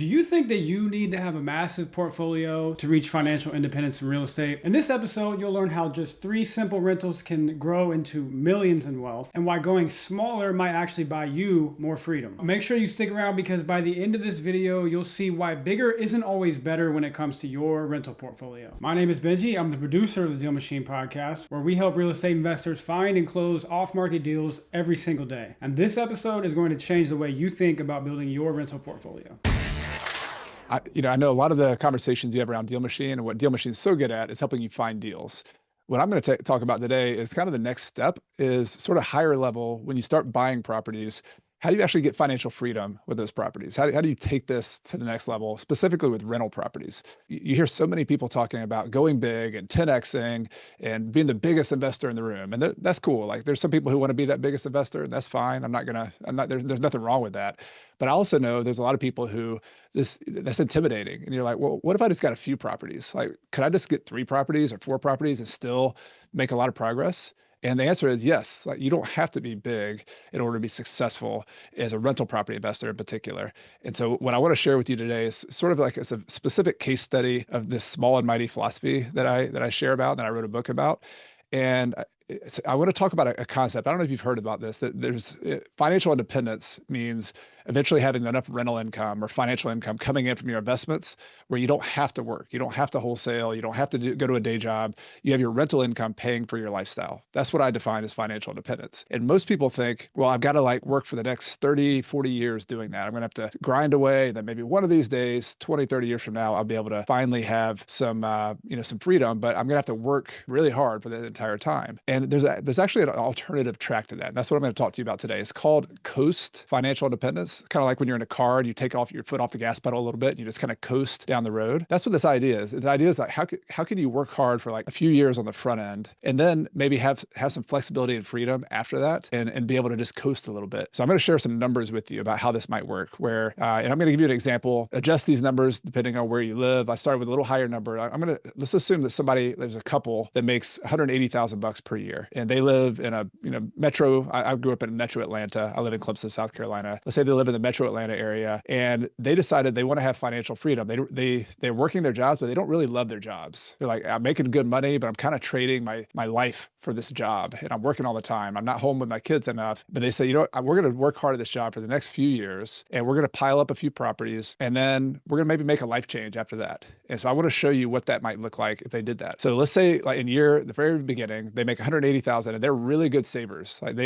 Do you think that you need to have a massive portfolio to reach financial independence in real estate? In this episode, you'll learn how just 3 simple rentals can grow into millions in wealth and why going smaller might actually buy you more freedom. Make sure you stick around because by the end of this video, you'll see why bigger isn't always better when it comes to your rental portfolio. My name is Benji. I'm the producer of the DealMachine podcast, where we help real estate investors find and close off-market deals every single day. And this episode is going to change the way you think about building your rental portfolio. I know a lot of the conversations you have around DealMachine, and what DealMachine is so good at is helping you find deals. What I'm going to talk about today is kind of the next step, is sort of higher level. When you start buying properties, how do you actually get financial freedom with those properties? How do you take this to the next level, specifically with rental properties? You hear so many people talking about going big and 10Xing and being the biggest investor in the room. And that's cool. Like, there's some people who want to be that biggest investor, and that's fine. There's nothing wrong with that. But I also know there's a lot of people who that's intimidating. And you're like, well, what if I just got a few properties? Like, could I just get 3 properties or 4 properties and still make a lot of progress? And the answer is yes. Like, you don't have to be big in order to be successful as a rental property investor in particular. And so what I want to share with you today is sort of like it's a specific case study of this small and mighty philosophy that I share about, that I wrote a book about. And I want to talk about a concept. I don't know if you've heard about this, that there's financial independence means eventually having enough rental income or financial income coming in from your investments where you don't have to work. You don't have to wholesale. You don't have to go to a day job. You have your rental income paying for your lifestyle. That's what I define as financial independence. And most people think, well, I've got to like work for the next 30, 40 years doing that. I'm going to have to grind away. And then maybe one of these days, 20, 30 years from now, I'll be able to finally have some freedom, but I'm going to have to work really hard for the entire time. And there's actually an alternative track to that. And that's what I'm going to talk to you about today. It's called coast financial independence. It's kind of like when you're in a car and you take off your foot off the gas pedal a little bit and you just kind of coast down the road. That's what this idea is. The idea is like, how can you work hard for like a few years on the front end and then maybe have some flexibility and freedom after that and be able to just coast a little bit. So I'm going to share some numbers with you about how this might work, and I'm going to give you an example, adjust these numbers depending on where you live. I started with a little higher number. Let's assume that there's a couple that makes $180,000 per year. And they live in a metro. I grew up in metro Atlanta. I live in Clemson, South Carolina. Let's say they live in the metro Atlanta area, and they decided they want to have financial freedom. They're working their jobs, but they don't really love their jobs. They're like, I'm making good money, but I'm kind of trading my life for this job, and I'm working all the time. I'm not home with my kids enough. But they say, you know what, we're going to work hard at this job for the next few years, and we're going to pile up a few properties, and then we're going to maybe make a life change after that. And so I want to show you what that might look like if they did that. So let's say like the very beginning, they make 180,000, and they're really good savers. Like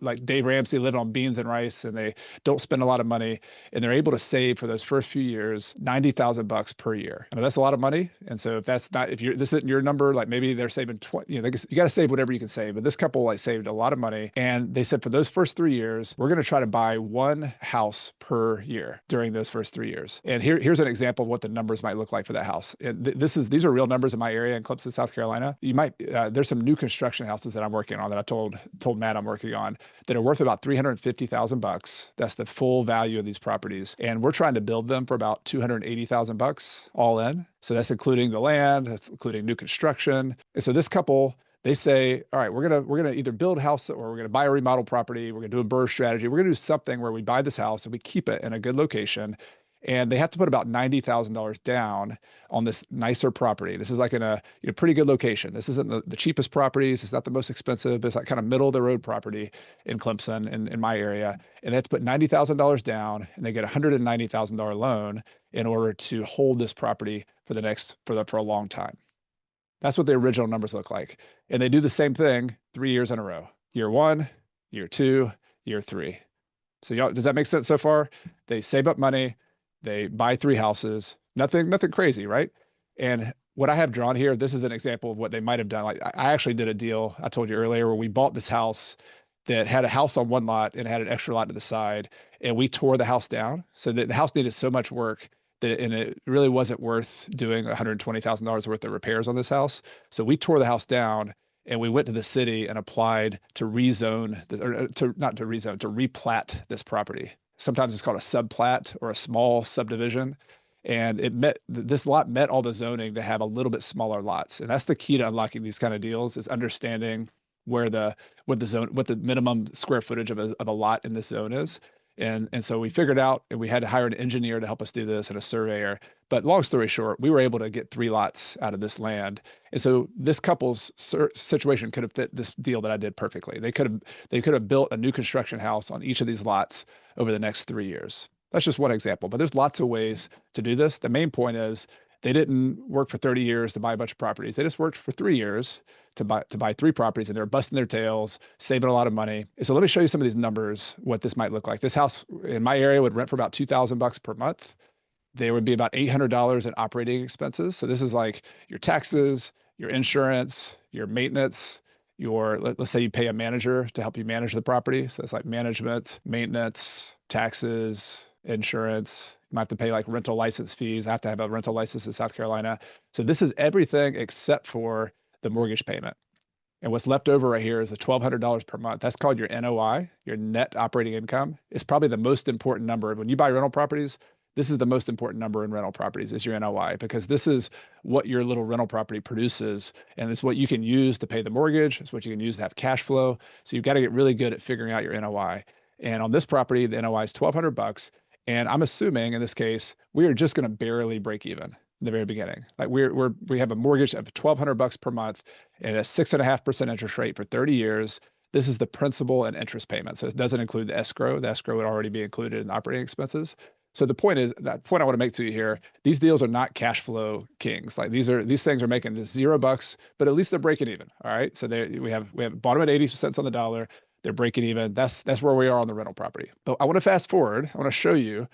like Dave Ramsey live on beans and rice, and they don't spend a lot of money, and they're able to save for those first few years $90,000 per year. And that's a lot of money. And so if this isn't your number, like maybe they're saving 20, you got to save whatever you can save. But this couple like saved a lot of money, and they said for those first 3 years, we're going to try to buy 1 house per year during those first 3 years. And here's an example of what the numbers might look like for that house. And these are real numbers in my area in Clemson, South Carolina. There's some new construction houses that I'm working on that I told Matt I'm working on that are worth about $350,000. That's the full value of these properties. And we're trying to build them for about $280,000 all in. So that's including the land, that's including new construction. And so this couple, they say, all right, we're gonna either build a house or we're gonna buy a remodel property. We're gonna do a BRRRR strategy. We're gonna do something where we buy this house and we keep it in a good location. And they have to put about $90,000 down on this nicer property. This is like in a pretty good location. This isn't the cheapest properties. It's not the most expensive, but it's like kind of middle of the road property in Clemson, in my area. And they have to put $90,000 down, and they get a $190,000 loan in order to hold this property for a long time. That's what the original numbers look like. And they do the same thing 3 years in a row. Year 1, year 2, year 3. So does that make sense so far? They save up money. They buy 3 houses, nothing crazy, right? And what I have drawn here, this is an example of what they might have done. Like, I actually did a deal, I told you earlier, where we bought this house that had a house on one lot and had an extra lot to the side, and we tore the house down. So the house needed so much work and it really wasn't worth doing $120,000 worth of repairs on this house. So we tore the house down, and we went to the city and applied to replat this property. Sometimes it's called a subplat or a small subdivision. And this lot met all the zoning to have a little bit smaller lots. And that's the key to unlocking these kind of deals, is understanding what the minimum square footage of a lot in this zone is. And so we figured out, and we had to hire an engineer to help us do this and a surveyor. But long story short, we were able to get 3 lots out of this land. And so this couple's situation could have fit this deal that I did perfectly. They could have built a new construction house on each of these lots over the next 3 years. That's just one example, but there's lots of ways to do this. The main point is they didn't work for 30 years to buy a bunch of properties. They just worked for 3 years to buy 3 properties, and they're busting their tails, saving a lot of money. So let me show you some of these numbers, what this might look like. This house in my area would rent for about $2,000 per month. There would be about $800 in operating expenses. So this is like your taxes, your insurance, your maintenance, let's say you pay a manager to help you manage the property. So it's like management, maintenance, taxes, insurance. You might have to pay like rental license fees. I have to have a rental license in South Carolina. So this is everything except for the mortgage payment. And what's left over right here is the $1,200 per month. That's called your NOI, your net operating income. It's probably the most important number. When you buy rental properties, this is the most important number in rental properties is your NOI, because this is what your little rental property produces. And it's what you can use to pay the mortgage. It's what you can use to have cash flow. So you've got to get really good at figuring out your NOI. And on this property, the NOI is $1,200. And I'm assuming in this case, we are just going to barely break even in the very beginning. Like we have a mortgage of $1,200 per month and a 6.5% interest rate for 30 years. This is the principal and interest payment. So it doesn't include the escrow. The escrow would already be included in operating expenses. So the point is, that point I want to make to you here, these deals are not cash flow kings. Like these things are making just $0, but at least they're breaking even. All right. So we have bought them at 80 cents on the dollar. They're breaking even. That's where we are on the rental property. But I want to fast forward. I want to show you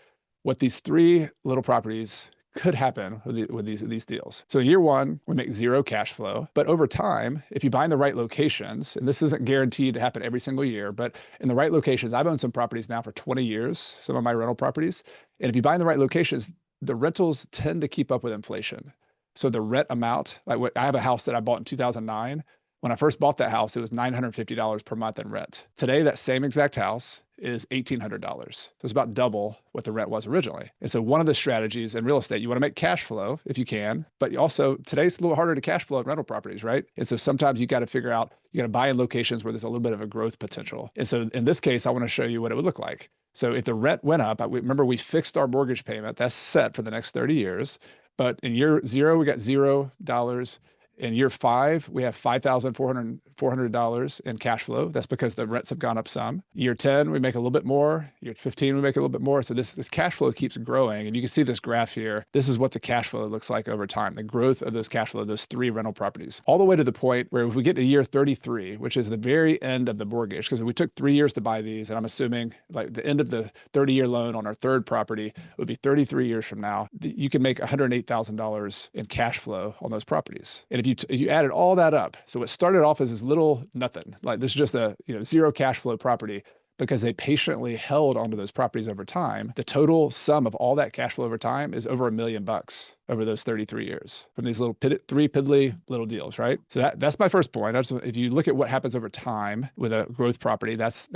what these 3 little properties could happen with these deals. So year 1, we make 0 cash flow, but over time, if you buy in the right locations, and this isn't guaranteed to happen every single year, but in the right locations, I've owned some properties now for 20 years, some of my rental properties. And if you buy in the right locations, the rentals tend to keep up with inflation. So the rent amount, like I have a house that I bought in 2009. When I first bought that house, it was $950 per month in rent. Today, that same exact house is $1,800. So it's about double what the rent was originally. And so one of the strategies in real estate, you want to make cash flow if you can, but also today's a little harder to cash flow in rental properties, right? And so sometimes you got to figure out, you got to buy in locations where there's a little bit of a growth potential. And so in this case, I want to show you what it would look like. So if the rent went up, remember we fixed our mortgage payment, that's set for the next 30 years. But in year 0, we got $0. In year 5, we have $5,400 in cash flow. That's because the rents have gone up some. Year 10, we make a little bit more. Year 15, we make a little bit more. So this cash flow keeps growing. And you can see this graph here. This is what the cash flow looks like over time, the growth of those cash flow, those 3 rental properties, all the way to the point where if we get to year 33, which is the very end of the mortgage, because we took 3 years to buy these, and I'm assuming like the end of the 30-year loan on our 3rd property would be 33 years from now, you can make $108,000 in cash flow on those properties. And if you added all that up, so it started off as this little nothing, like this is just a 0 cash flow property, because they patiently held onto those properties over time. The total sum of all that cash flow over time is over $1 million over those 33 years from these 3 piddly little deals, right? So that's my first point. If you look at what happens over time with a growth property, that's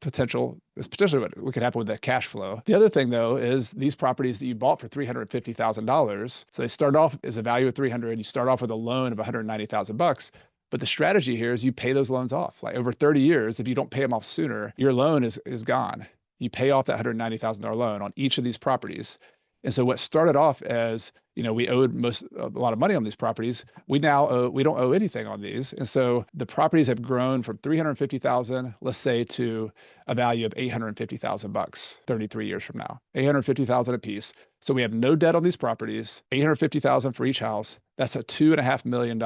potential. That's potentially what could happen with that cash flow. The other thing though is these properties that you bought for $350,000. So they start off as a value of $300,000. You start off with a loan of $190,000. But the strategy here is you pay those loans off. Like over 30 years, if you don't pay them off sooner, your loan is gone. You pay off that $190,000 loan on each of these properties. And so what started off as, we owed a lot of money on these properties, we don't owe anything on these. And so the properties have grown from $350,000, let's say, to a value of $850,000 33 years from now, $850,000 a piece. So we have no debt on these properties, $850,000 for each house. That's a $2.5 million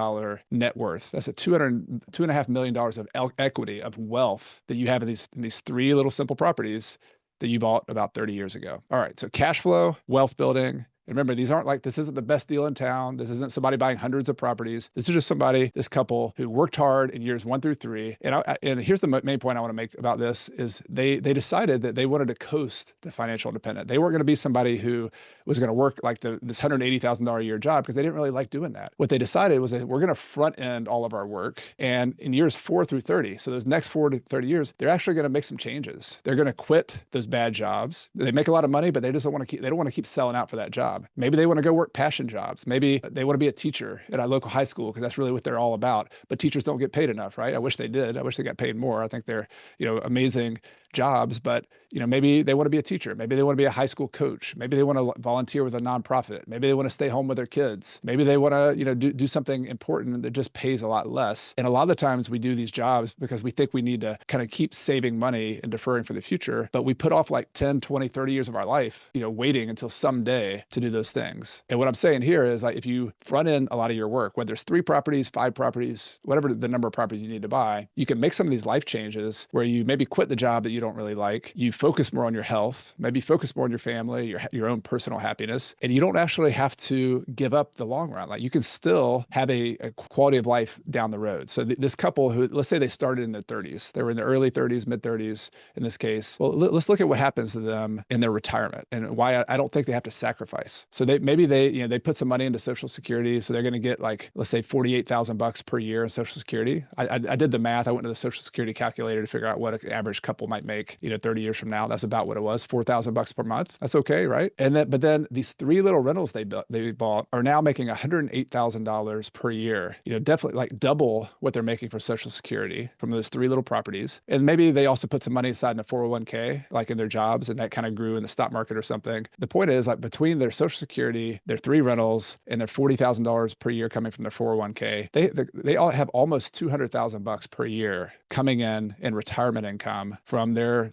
net worth. That's $2.5 million of equity, of wealth that you have in these 3 little simple properties that you bought about 30 years ago. All right, so cash flow, wealth building. And remember, this isn't the best deal in town. This isn't somebody buying hundreds of properties. This is just this couple who worked hard in years 1 through 3. And here's the main point I want to make about this is they decided that they wanted to coast to financial independence. They weren't going to be somebody who was going to work like this $180,000 a year job, because they didn't really like doing that. What they decided was that we're going to front end all of our work. And in years 4 through 30, so those next 4 to 30 years, they're actually going to make some changes. They're going to quit those bad jobs. They make a lot of money, but they don't want to keep selling out for that job. Maybe they want to go work passion jobs. Maybe they want to be a teacher at a local high school, because that's really what they're all about. But teachers don't get paid enough, right? I wish they did. I wish they got paid more. I think they're, amazing jobs, but maybe they want to be a teacher. Maybe they want to be a high school coach. Maybe they want to volunteer with a nonprofit. Maybe they want to stay home with their kids. Maybe they want to, do something important that just pays a lot less. And a lot of the times we do these jobs because we think we need to kind of keep saving money and deferring for the future, but we put off like 10, 20, 30 years of our life, waiting until someday to do those things. And what I'm saying here is like, if you front end a lot of your work, whether it's 3 properties, 5 properties, whatever the number of properties you need to buy, you can make some of these life changes where you maybe quit the job that you don't really like. You focus more on your health, maybe focus more on your family, your own personal happiness, and you don't actually have to give up the long run. Like you can still have a quality of life down the road. So this couple who, let's say they started in their 30s, they were in their early 30s, mid 30s in this case. Well, let's look at what happens to them in their retirement and why I don't think they have to sacrifice. So they put some money into Social Security. So they're going to get like, let's say $48,000 per year in Social Security. I did the math. I went to the Social Security calculator to figure out what an average couple might make, 30 years from now. That's about what it was, $4,000 per month. That's okay, right? But then these 3 little rentals they bought are now making $108,000 per year. Definitely like double what they're making for Social Security from those 3 little properties. And maybe they also put some money aside in a 401k, like in their jobs, and that kind of grew in the stock market or something. The point is, like between their Social Security, their 3 rentals, and their $40,000 per year coming from their 401k, they all have almost $200,000 per year coming in retirement income from their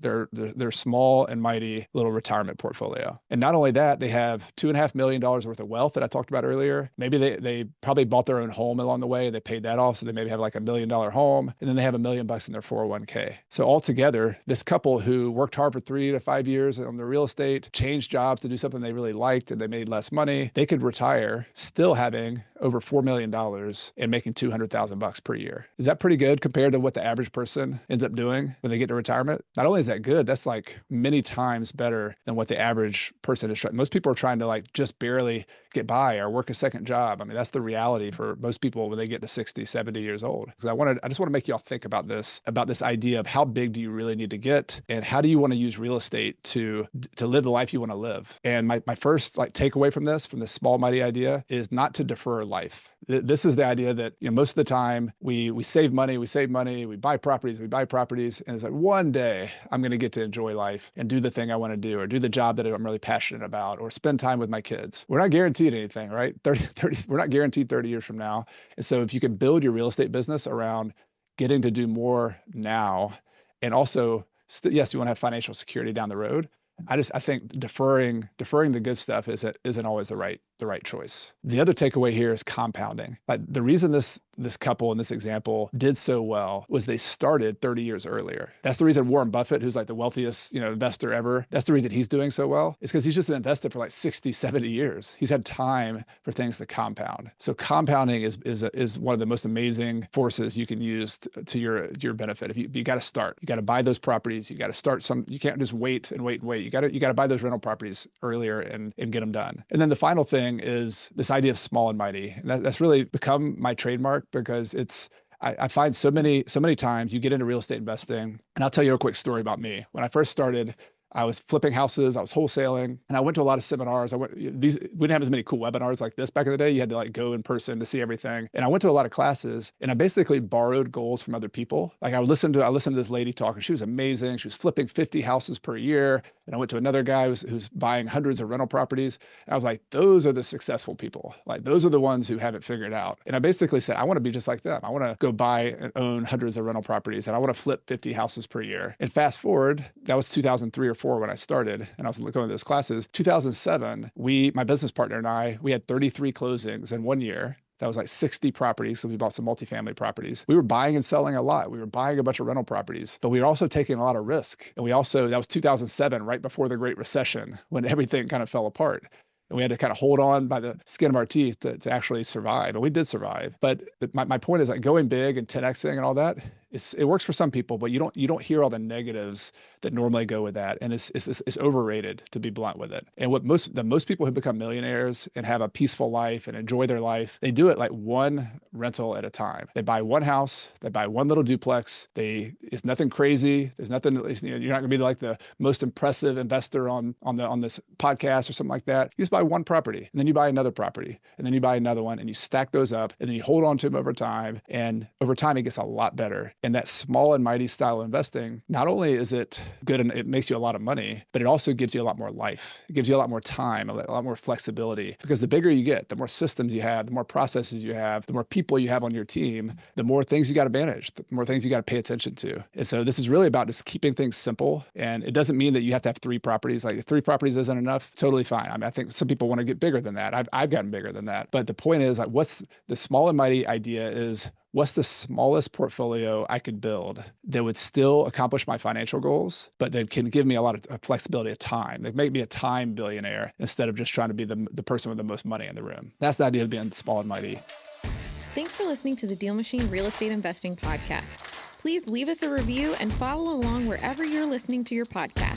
small and mighty little retirement portfolio. And not only that, they have $2.5 million worth of wealth that I talked about earlier. Maybe they probably bought their own home along the way. They paid that off. So they maybe have like $1 million home, and then they have $1 million in their 401k. So altogether, this couple who worked hard for 3 to 5 years on their real estate, changed jobs to do something they really liked, and they made less money, they could retire still having over $4 million and making $200,000 per year. Is that pretty good compared to what the average person ends up doing when they get to retirement? Not only is that good, that's like many times better than what the average person is trying. Most people are trying to like just barely get by or work a second job. I mean, that's the reality for most people when they get to 60, 70 years old. Because I just want to make y'all think about this idea of how big do you really need to get, and how do you want to use real estate to live the life you want to live. And my first like takeaway from this small mighty idea is not to defer life. This is the idea that most of the time we save money, we buy properties, and it's like one day I'm going to get to enjoy life and do the thing I want to do, or do the job that I'm really passionate about, or spend time with my kids. We're not guaranteed anything, right? We're not guaranteed 30 years from now. And so if you can build your real estate business around getting to do more now, and also yes, you want to have financial security down the road. I think deferring the good stuff isn't always the right choice. The other takeaway here is compounding. Like the reason this couple in this example did so well was they started 30 years earlier. That's the reason Warren Buffett, who's like the wealthiest, investor ever, that's the reason he's doing so well. It's because he's just invested for like 60, 70 years. He's had time for things to compound. So compounding is one of the most amazing forces you can use to your benefit. If you got to start, you got to buy those properties. You got to start you can't just wait and wait. You got to buy those rental properties earlier and get them done. And then the final thing is this idea of small and mighty. And that's really become my trademark, because I find so many times you get into real estate investing, and I'll tell you a quick story about me. When I first started, I was flipping houses, I was wholesaling, and I went to a lot of seminars. We didn't have as many cool webinars like this back in the day. You had to like go in person to see everything. And I went to a lot of classes, and I basically borrowed goals from other people. Like I listened to this lady talk, and she was amazing. She was flipping 50 houses per year. And I went to another guy who's buying hundreds of rental properties. And I was like, those are the successful people. Like those are the ones who have it figured out. And I basically said, I want to be just like them. I want to go buy and own hundreds of rental properties, and I want to flip 50 houses per year. And fast forward, that was 2003 or 4 when I started, and I was going to those classes. 2007, my business partner and I, we had 33 closings in 1 year. That was like 60 properties. So we bought some multifamily properties. We were buying and selling a lot. We were buying a bunch of rental properties, but we were also taking a lot of risk. And that was 2007, right before the Great Recession, when everything kind of fell apart. And we had to kind of hold on by the skin of our teeth to actually survive. And we did survive. But my point is that going big and 10Xing and all that, it works for some people, but you don't hear all the negatives that normally go with that. And it's overrated, to be blunt with it. And what most people who become millionaires and have a peaceful life and enjoy their life, they do it like one rental at a time. They buy one house, they buy one little duplex. It's nothing crazy. There's nothing, you're not gonna be like the most impressive investor on this podcast or something like that. You just buy one property, and then you buy another property, and then you buy another one, and you stack those up, and then you hold on to them over time. And over time, it gets a lot better. And that small and mighty style of investing, not only is it good and it makes you a lot of money, but it also gives you a lot more life. It gives you a lot more time, a lot more flexibility, because the bigger you get, the more systems you have, the more processes you have, the more people you have on your team, the more things you got to manage, the more things you got to pay attention to. And so this is really about just keeping things simple. And it doesn't mean that you have to have 3 properties. Like if 3 properties isn't enough, totally fine. I mean, I think some people want to get bigger than that. I've gotten bigger than that. But the point is, like, what's the small and mighty idea is, what's the smallest portfolio I could build that would still accomplish my financial goals, but that can give me a lot of flexibility of time? They make me a time billionaire instead of just trying to be the person with the most money in the room. That's the idea of being small and mighty. Thanks for listening to the DealMachine Real Estate Investing Podcast. Please leave us a review and follow along wherever you're listening to your podcast.